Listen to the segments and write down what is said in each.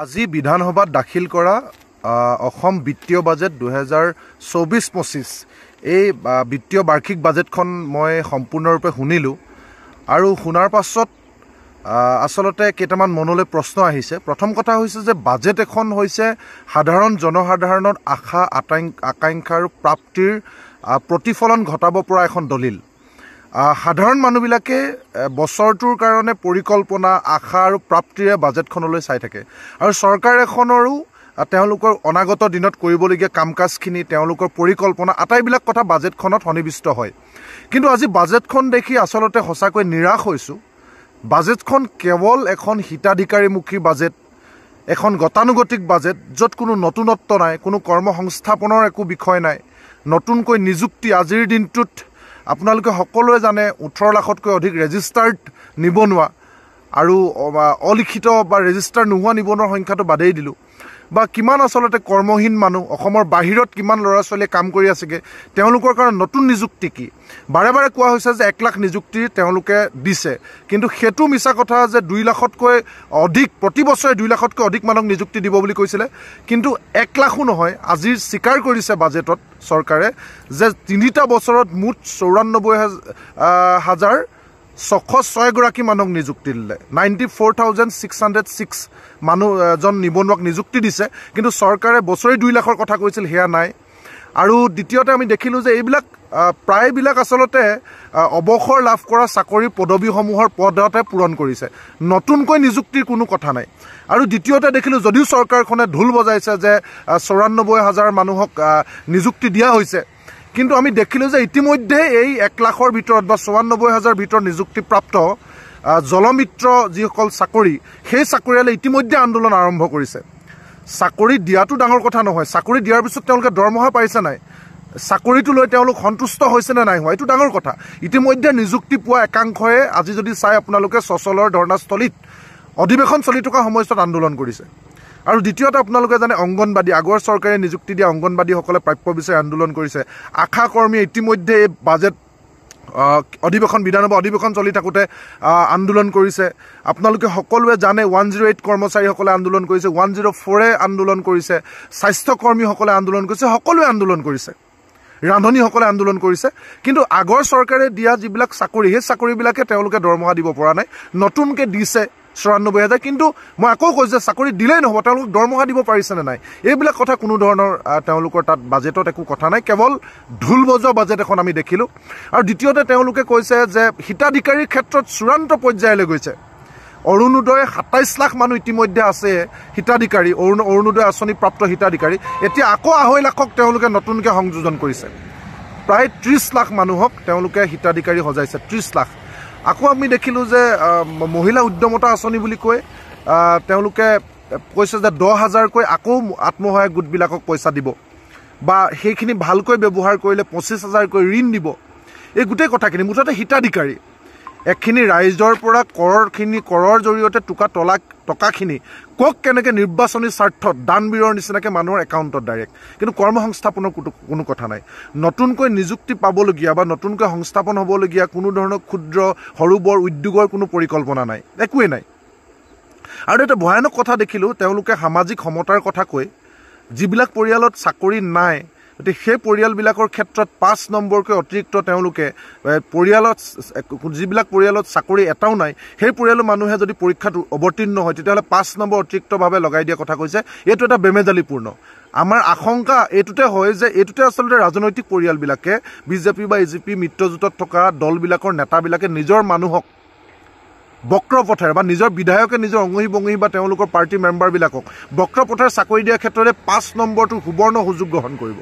আজি বিধানসভাত দাখিল কৰা অসম বিত্তীয় বাজেট 2024-25 এই বিত্তীয় বাৰ্ষিক বাজেটখন মই সম্পূৰ্ণৰূপে শুনিলোঁ আৰু শুনাৰ পাছত আসলতে কেইটামান মনলৈ প্ৰশ্ন আহিছে। প্ৰথম কথা হৈছে যে বাজেট এখন হৈছে সাধাৰণ জনসাধাৰণৰ আশা আকাংক্ষা আৰু প্ৰাপ্তিৰ প্ৰতিফলন ঘটাব পৰা এখন দলিল। সাধাৰণ মানুহবিলাকে বছৰটোৰ কাৰণে পৰিকল্পনা আশা আৰু প্ৰাপ্তিৰে বাজেটখনলৈ চাই থাকে আৰু চৰকাৰ এখনৰো তেওঁলোকৰ অনাগত দিনত কৰিবলগীয়া কাম কাজখিনি তেওঁলোকৰ পৰিকল্পনা আটাইবিলাক কথা বাজেটখনত সন্নিৱিষ্ট হয়। কিন্তু আজি বাজেটখন দেখি আচলতে সঁচাকৈ নিৰাশ হৈছোঁ। বাজেটখন কেৱল এখন হিতাধিকাৰীমুখী বাজেট, এখন গতানুগতিক বাজেট য'ত কোনো নতুনত্ব নাই, কোনো কৰ্মসংস্থাপনৰ একো বিষয় নাই, নতুনকৈ নিযুক্তি আজিৰ দিনটোত আপোনালোকে সকলোৱে জানে 18 লাখতকৈ অধিক ৰেজিষ্টাৰ্ড নিবনুৱা আৰু অলিখিত বা ৰেজিষ্টাৰ নোহোৱা নিবনুৱাৰ সংখ্যাটো বাদেই দিলোঁ বা কিমান আচলতে কৰ্মহীন মানুহ অসমৰ বাহিৰত কিমান ল'ৰা ছোৱালীয়ে কাম কৰি আছেগৈ, তেওঁলোকৰ কাৰণে নতুন নিযুক্তি কি? বাৰে বাৰে কোৱা হৈছে যে 1 লাখ নিযুক্তি তেওঁলোকে দিছে, কিন্তু সেইটো মিছা কথা যে 2 লাখতকৈ অধিক প্ৰতি বছৰে 2 লাখতকৈ অধিক মানুহক নিযুক্তি দিব বুলি কৈছিলে, কিন্তু 1 লাখো নহয়। আজি স্বীকাৰ কৰিছে বাজেটত চৰকাৰে যে 3টা বছৰত মুঠ 94,606 গৰাকী মানুহক নিযুক্তি দিলে, 94,606 মানুহজন নিবনুৱাক নিযুক্তি দিছে, কিন্তু চৰকাৰে বছৰি 2 লাখৰ কথা কৈছিল, সেয়া নাই। আৰু দ্বিতীয়তে আমি দেখিলোঁ যে এইবিলাক প্ৰায়বিলাক আচলতে অৱসৰ লাভ কৰা চাকৰি পদবীসমূহৰ পদতে পূৰণ কৰিছে, নতুনকৈ নিযুক্তিৰ কোনো কথা নাই। আৰু দ্বিতীয়তে দেখিলোঁ যদিও চৰকাৰখনে ঢোল বজাইছে যে 94,000 মানুহক নিযুক্তি দিয়া হৈছে, কিন্তু আমি দেখিলোঁ যে ইতিমধ্যে এই 1 লাখৰ ভিতৰত বা 94,000 ভিতৰত নিযুক্তিপ্ৰাপ্ত জলমিত্ৰ যিসকল চাকৰি, সেই চাকৰিয়ালে ইতিমধ্যে আন্দোলন আৰম্ভ কৰিছে। চাকৰি দিয়াটো ডাঙৰ কথা নহয়, চাকৰি দিয়াৰ পিছত তেওঁলোকে দৰমহা পাইছে নাই, চাকৰিটো লৈ তেওঁলোক সন্তুষ্ট হৈছে নে নাই হোৱা, এইটো ডাঙৰ কথা। ইতিমধ্যে নিযুক্তি পোৱা একাংশই আজি যদি চাই আপোনালোকে চচলৰ ধৰ্ণাস্থলীত অধিৱেশন চলি থকা সময়ছোৱাত আন্দোলন কৰিছে। আৰু দ্বিতীয়তে আপোনালোকে জানে অংগনবাদী, আগৰ চৰকাৰে নিযুক্তি দিয়া অংগনবাদীসকলে প্ৰাপ্য বিচাৰি আন্দোলন কৰিছে। আশা কৰ্মীয়ে ইতিমধ্যে এই বাজেট বিধানসভা অধিৱেশন চলি থাকোঁতে আন্দোলন কৰিছে। আপোনালোকে সকলোৱে জানে 108 কৰ্মচাৰীসকলে আন্দোলন কৰিছে, 104 আন্দোলন কৰিছে, স্বাস্থ্যকৰ্মীসকলে আন্দোলন কৰিছে, সকলোৱে আন্দোলন কৰিছে, ৰান্ধনীসকলে আন্দোলন কৰিছে। কিন্তু আগৰ চৰকাৰে দিয়া যিবিলাক চাকৰি, সেই চাকৰিবিলাকে তেওঁলোকে দৰমহা দিব পৰা নাই, নতুনকৈ দিছে 94,000, কিন্তু মই আকৌ কৈছোঁ যে চাকৰি দিলেই নহ'ব, তেওঁলোকক দৰমহা দিব পাৰিছেনে নাই, এইবিলাক কথা কোনো ধৰণৰ তেওঁলোকৰ তাত বাজেটত একো কথা নাই, কেৱল ঢোল বজোৱা বাজেট এখন আমি দেখিলোঁ। আৰু দ্বিতীয়তে তেওঁলোকে কৈছে যে হিতাধিকাৰীৰ ক্ষেত্ৰত চূড়ান্ত পৰ্যায়লৈ গৈছে। অৰুণোদয় 27 লাখ মানুহ ইতিমধ্যে আছে হিতাধিকাৰী, অৰুণোদয় আঁচনি প্ৰাপ্ত হিতাধিকাৰী, এতিয়া আকৌ 2.5 লাখক তেওঁলোকে নতুনকৈ সংযোজন কৰিছে, প্ৰায় 30 লাখ মানুহক তেওঁলোকে হিতাধিকাৰী সজাইছে, 30 লাখ। আকৌ আমি দেখিলোঁ যে মহিলা উদ্যমতা আঁচনি বুলি কৈ তেওঁলোকে কৈছে যে 10,000কৈ আকৌ আত্মসহায়ক গোটবিলাকক পইচা দিব বা সেইখিনি ভালকৈ ব্যৱহাৰ কৰিলে 25,000কৈ ঋণ দিব। এই গোটেই কথাখিনি মুঠতে হিতাধিকাৰী এখিনি ৰাইজৰ পৰা কৰৰ জৰিয়তে টকাখিনি কক কেনেকৈ নিৰ্বাচনী স্বাৰ্থত দানবীৰৰ নিচিনাকৈ মানুহৰ একাউণ্টত ডাইৰেক্ট, কিন্তু কৰ্মসংস্থাপনৰ কোনো কথা নাই। নতুনকৈ নিযুক্তি পাবলগীয়া বা নতুনকৈ সংস্থাপন হ'বলগীয়া কোনো ধৰণৰ ক্ষুদ্ৰ সৰু বৰ উদ্যোগৰ কোনো পৰিকল্পনা নাই, একোৱেই নাই। আৰু এটা ভয়ানক কথা দেখিলোঁ, তেওঁলোকে সামাজিক সমতাৰ কথা কৈ যিবিলাক পৰিয়ালত চাকৰি নাই, গতিকে সেই পৰিয়ালবিলাকৰ ক্ষেত্ৰত 5 নম্বৰকৈ অতিৰিক্ত তেওঁলোকে যিবিলাক পৰিয়ালত চাকৰি এটাও নাই, সেই পৰিয়ালৰ মানুহে যদি পৰীক্ষাত অৱতীৰ্ণ হয় তেতিয়াহ'লে 5 নম্বৰ অতিৰিক্তভাৱে লগাই দিয়া কথা কৈছে। এইটো এটা বেমেজালিপূৰ্ণ। আমাৰ আশংকা এইটোতে হয় যে এইটোতে আচলতে ৰাজনৈতিক পৰিয়ালবিলাকে বিজেপি বা এজিপি মিত্ৰজোঁটত থকা দলবিলাকৰ নেতাবিলাকে নিজৰ মানুহক বক্ৰপথেৰে বা নিজৰ বিধায়কে নিজৰ অঙহী বঙহী বা তেওঁলোকৰ পাৰ্টি মেম্বাৰবিলাকক বক্ৰপথেৰে চাকৰি দিয়াৰ ক্ষেত্ৰতে 5 নম্বৰটো সুবৰ্ণ সুযোগ গ্ৰহণ কৰিব।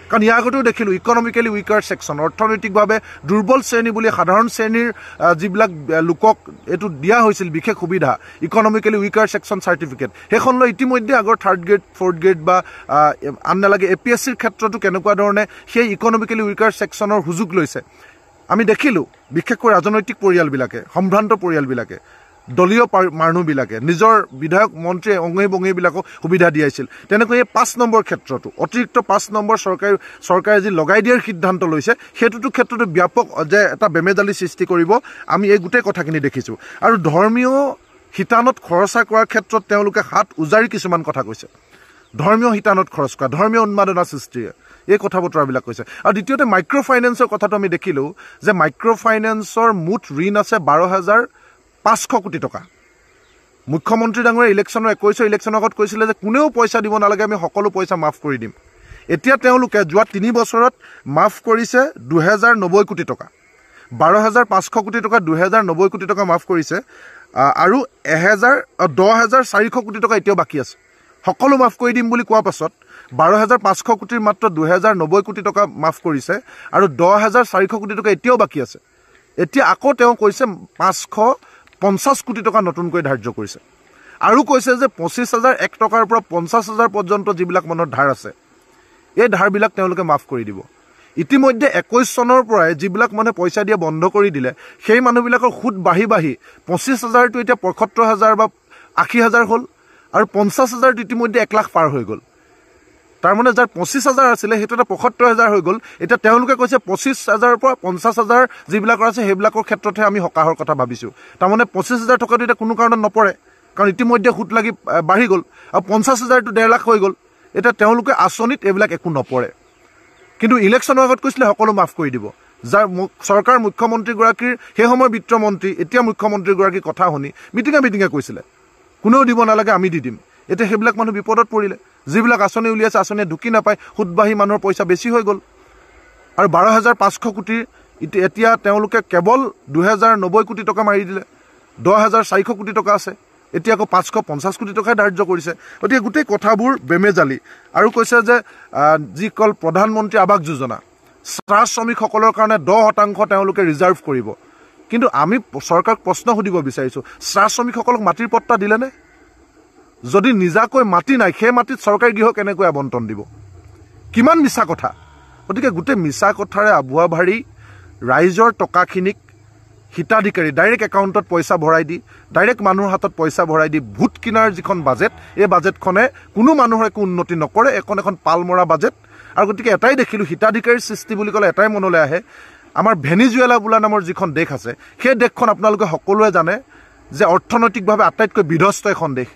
কাৰণ ইয়াৰ আগতেও দেখিলোঁ ইকনমিকেলি উইকাৰ ছেকশ্যন, অৰ্থনৈতিকভাৱে দুৰ্বল শ্ৰেণী বুলি সাধাৰণ শ্ৰেণীৰ যিবিলাক লোকক এইটো দিয়া হৈছিল বিশেষ সুবিধা, ইকনমিকেলি উইকাৰ ছেকশ্যন চাৰ্টিফিকেট, সেইখন লৈ ইতিমধ্যে আগৰ 3rd গ্ৰেড 4th গ্ৰেড বা আন নালাগে APSCৰ ক্ষেত্ৰতো কেনেকুৱা ধৰণে সেই ইকনমিকেলি উইকাৰ ছেকশ্যনৰ সুযোগ লৈছে আমি দেখিলোঁ। বিশেষকৈ ৰাজনৈতিক পৰিয়ালবিলাকে, সম্ভ্ৰান্ত পৰিয়ালবিলাকে, দলীয় মানুহবিলাকে নিজৰ বিধায়ক মন্ত্ৰী অঙহী বঙহীবিলাকক সুবিধা দিয়াইছিল। তেনেকৈ এই 5 নম্বৰ ক্ষেত্ৰতো অতিৰিক্ত 5 নম্বৰ চৰকাৰে যি লগাই দিয়াৰ সিদ্ধান্ত লৈছে, সেইটোতো ক্ষেত্ৰতো ব্যাপক যে এটা বেমেজালি সৃষ্টি কৰিব, আমি এই গোটেই কথাখিনি দেখিছোঁ। আৰু ধৰ্মীয় শিতানত খৰচা কৰাৰ ক্ষেত্ৰত তেওঁলোকে হাত উজাৰি কিছুমান কথা কৈছে ধৰ্মীয় শিতানত খৰচ কৰা ধৰ্মীয় উন্মাদনা সৃষ্টিৰে এই কথা বতৰাবিলাক কৈছে আৰু দ্বিতীয়তে মাইক্ৰ' ফাইনেন্সৰ কথাটো আমি দেখিলোঁ যে মাইক্ৰ' ফাইনেন্সৰ মুঠ ঋণ আছে 12,500 কোটি টকা মুখ্যমন্ত্ৰী ডাঙৰীয়া ইলেকশ্যনৰ 21 ইলেকশ্যনৰ আগত কৈছিলে যে কোনেও পইচা দিব নালাগে আমি সকলো পইচা মাফ কৰি দিম এতিয়া তেওঁলোকে যোৱা 3 বছৰত মাফ কৰিছে 2,090 কোটি টকা 12,500 কোটি টকা 2,090 কোটি টকা মাফ কৰিছে আৰু 10,400 কোটি টকা এতিয়াও বাকী আছে সকলো মাফ কৰি দিম বুলি কোৱাৰ পাছত 12,500 কোটিৰ মাত্ৰ 2,090 কোটি টকা মাফ কৰিছে আৰু 10,400 কোটি টকা এতিয়াও বাকী আছে এতিয়া আকৌ তেওঁ কৈছে 550 কোটি টকা নতুনকৈ ধাৰ্য কৰিছে আৰু কৈছে যে 25,001 টকাৰ পৰা 50,000 পৰ্যন্ত যিবিলাক মানুহৰ ধাৰ আছে এই ধাৰবিলাক তেওঁলোকে মাফ কৰি দিব ইতিমধ্যে 21 চনৰ পৰাই যিবিলাক মানুহে পইচা দিয়া বন্ধ কৰি দিলে সেই মানুহবিলাকৰ সুদ বাঢ়ি 25,000টো এতিয়া 75,000 বা 80,000 হ'ল আৰু 50,000টো ইতিমধ্যে 1 লাখ পাৰ হৈ গ'ল তাৰমানে যাৰ 25,000 আছিলে সেইটো এটা 75,000 হৈ গ'ল এতিয়া তেওঁলোকে কৈছে 25,000ৰ পৰা 50,000 যিবিলাকৰ আছে সেইবিলাকৰ ক্ষেত্ৰতহে আমি হকাহৰ কথা ভাবিছোঁ তাৰমানে 25,000 টকাটো এতিয়া কোনো কাৰণত নপৰে কাৰণ ইতিমধ্যে সুদ লাগি বাঢ়ি গ'ল আৰু 50,000টো 1.5 লাখ হৈ গ'ল এটা তেওঁলোকে আঁচনিত এইবিলাক একো নপৰে কিন্তু ইলেকশ্যনৰ আগত কৈছিলে সকলো মাফ কৰি দিব যাৰ চৰকাৰ মুখ্যমন্ত্ৰীগৰাকীৰ সেই সময়ৰ বিত্তমন্ত্ৰী এতিয়া মুখ্যমন্ত্ৰীগৰাকীৰ কথা শুনি মিটিঙে কৈছিলে কোনেও দিব নালাগে আমি দি দিম এতিয়া সেইবিলাক মানুহ বিপদত পৰিলে যিবিলাক আঁচনি উলিয়াইছে আঁচনিয়ে ঢুকি নাপায় সুদবাহী মানুহৰ পইচা বেছি হৈ গ'ল আৰু 12,500 কোটিৰ এতিয়া তেওঁলোকে কেৱল 2,090 কোটি টকা মাৰি দিলে 10,400 কোটি টকা আছে এতিয়া আকৌ 550 কোটি টকাই ধাৰ্য কৰিছে গতিকে গোটেই কথাবোৰ বেমেজালি আৰু কৈছে যে যিকল প্ৰধানমন্ত্ৰী আৱাস যোজনা চাহ শ্ৰমিকসকলৰ কাৰণে 10% তেওঁলোকে ৰিজাৰ্ভ কৰিব কিন্তু আমি চৰকাৰক প্ৰশ্ন সুধিব বিচাৰিছোঁ চাহ শ্ৰমিকসকলক মাটিৰ পট্টা দিলেনে যদি নিজাকৈ মাটি নাই সেই মাটিত চৰকাৰী গৃহ কেনেকৈ আবণ্টন দিব কিমান মিছা কথা গতিকে গোটেই মিছা কথাৰে আবুৱা ভাৰি ৰাইজৰ টকাখিনিক হিতাধিকাৰী ডাইৰেক্ট একাউণ্টত পইচা ভৰাই দি ডাইৰেক্ট মানুহৰ হাতত পইচা ভৰাই দি ভোট কিনাৰ যিখন বাজেট এই বাজেটখনে কোনো মানুহৰ একো উন্নতি নকৰে এখন পালমৰা বাজেট আৰু গতিকে এটাই দেখিলোঁ হিতাধিকাৰীৰ সৃষ্টি বুলি ক'লে এটাই মনলৈ আহে আমাৰ ভেনিজুৱেলা বোলা নামৰ যিখন দেশ আছে সেই দেশখন আপোনালোকে সকলোৱে জানে যে অৰ্থনৈতিকভাৱে আটাইতকৈ বিধ্বস্ত এখন দেশ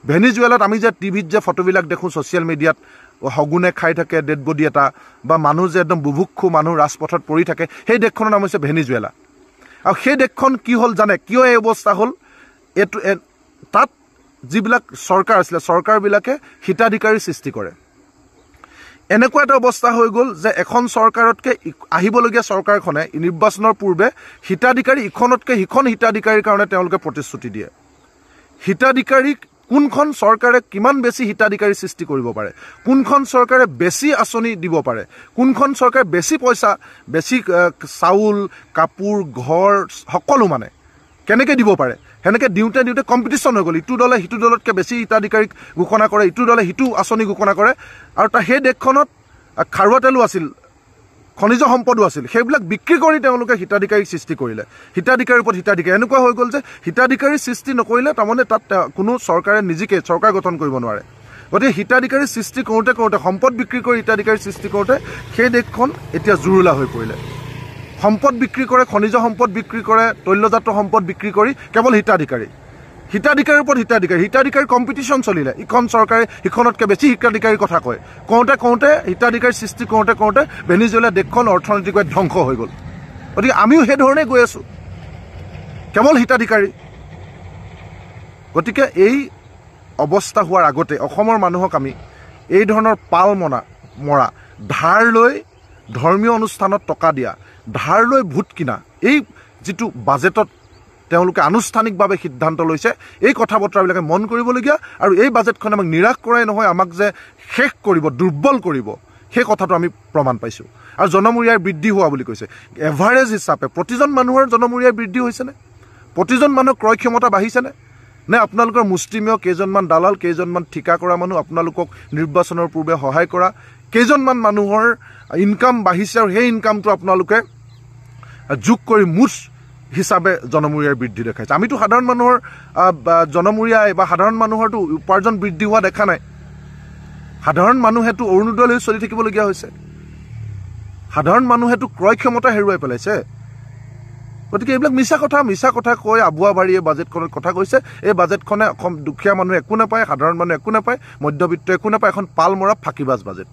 ভেনিজুৱেলাত আমি যে টিভিত যে ফটোবিলাক দেখোঁ ছ'চিয়েল মিডিয়াত হগুনে খাই থাকে ডেড বডি এটা বা মানুহ যে একদম বুভুক্ষু মানুহ ৰাজপথত পৰি থাকে সেই দেশখনৰ নাম হৈছে ভেনিজুৱেলা আৰু সেই দেশখন কি হ'ল জানে কিয় এই অৱস্থা হ'ল এইটো তাত যিবিলাক চৰকাৰ আছিলে চৰকাৰবিলাকে হিতাধিকাৰী সৃষ্টি কৰে এনেকুৱা এটা অৱস্থা হৈ গ'ল যে এখন চৰকাৰতকৈ আহিবলগীয়া চৰকাৰখনে নিৰ্বাচনৰ পূৰ্বে হিতাধিকাৰী ইখনতকৈ সিখন হিতাধিকাৰীৰ কাৰণে তেওঁলোকে প্ৰতিশ্ৰুতি দিয়ে হিতাধিকাৰীক কোনখন চৰকাৰে কিমান বেছি হিতাধিকাৰী সৃষ্টি কৰিব পাৰে কোনখন চৰকাৰে বেছি আঁচনি দিব পাৰে কোনখন চৰকাৰে বেছি পইচা বেছি চাউল কাপোৰ ঘৰ সকলো মানে কেনেকৈ দিব পাৰে সেনেকৈ দিওঁতে কম্পিটিশ্যন হৈ গ'ল ইটো দলে সিটো দলতকৈ বেছি হিতাধিকাৰীক ঘোষণা কৰে ইটো দলে সিটো আঁচনি ঘোষণা কৰে আৰু সেই দেশখনত খাৰুৱা তেলো আছিল খনিজ সম্পদো আছিল সেইবিলাক বিক্ৰী কৰি তেওঁলোকে হিতাধিকাৰীক সৃষ্টি কৰিলে হিতাধিকাৰীৰ ওপৰত হিতাধিকাৰী এনেকুৱা হৈ গ'ল যে হিতাধিকাৰী সৃষ্টি নকৰিলে তাৰমানে তাত কোনো চৰকাৰে নিজকে চৰকাৰ গঠন কৰিব নোৱাৰে গতিকে হিতাধিকাৰী সৃষ্টি কৰোঁতে সম্পদ বিক্ৰী কৰি হিতাধিকাৰী সৃষ্টি কৰোঁতে সেই দেশখন এতিয়া জুৰুলা হৈ পৰিলে সম্পদ বিক্ৰী কৰে খনিজ সম্পদ বিক্ৰী কৰে তৈলজাত সম্পদ বিক্ৰী কৰি কেৱল হিতাধিকাৰীৰ ওপৰত হিতাধিকাৰী কম্পিটিশ্যন চলিলে ইখন চৰকাৰে সিখনতকৈ বেছি হিতাধিকাৰীৰ কথা কয় কওঁতে হিতাধিকাৰী সৃষ্টি কৰোঁতে ভেনিজুৱেলা দেশখন অৰ্থনৈতিকভাৱে ধ্বংস হৈ গ'ল গতিকে আমিও সেইধৰণে গৈ আছোঁ কেৱল হিতাধিকাৰী গতিকে এই অৱস্থা হোৱাৰ আগতে অসমৰ মানুহক আমি এই ধৰণৰ পাল মৰা ধাৰ লৈ ধৰ্মীয় অনুষ্ঠানত টকা দিয়া ধাৰ লৈ ভোট কিনা এই যিটো বাজেটত তেওঁলোকে আনুষ্ঠানিকভাৱে সিদ্ধান্ত লৈছে এই কথা বতৰাবিলাকে মন কৰিবলগীয়া আৰু এই বাজেটখনে আমাক নিৰাশ কৰাই নহয় আমাক যে শেষ কৰিব দুৰ্বল কৰিব সেই কথাটো আমি প্ৰমাণ পাইছোঁ আৰু জনমূৰীয়াৰ বৃদ্ধি হোৱা বুলি কৈছে এভাৰেজ হিচাপে প্ৰতিজন মানুহৰ জনমূৰীয়াৰ বৃদ্ধি হৈছেনে প্ৰতিজন মানুহৰ ক্ৰয় ক্ষমতা বাঢ়িছেনে নে আপোনালোকৰ মুষ্টিমেয় কেইজনমান দালাল কেইজনমান ঠিকা কৰা মানুহ আপোনালোকক নিৰ্বাচনৰ পূৰ্বে সহায় কৰা কেইজনমান মানুহৰ ইনকাম বাঢ়িছে আৰু সেই ইনকামটো আপোনালোকে যোগ কৰি মুঠ হিচাপে জনমূৰীয়াৰ বৃদ্ধি দেখাইছে আমিতো সাধাৰণ মানুহৰ জনমূৰীয়াই বা সাধাৰণ মানুহৰতো উপাৰ্জন বৃদ্ধি হোৱা দেখা নাই সাধাৰণ মানুহেতো অৰুণোদয় লৈ চলি থাকিবলগীয়া হৈছে সাধাৰণ মানুহেতো ক্ৰয় ক্ষমতা হেৰুৱাই পেলাইছে গতিকে এইবিলাক মিছা কথা কৈ আবুৱা বাৰীয়ে বাজেটখনত কথা কৈছে। এই বাজেটখনে দুখীয়া মানুহ একো নাপায়, সাধাৰণ মানুহ একো নাপায়, মধ্যবিত্ত একো নাপায়, এখন পাল মৰা ফাঁকিবাজ বাজেট।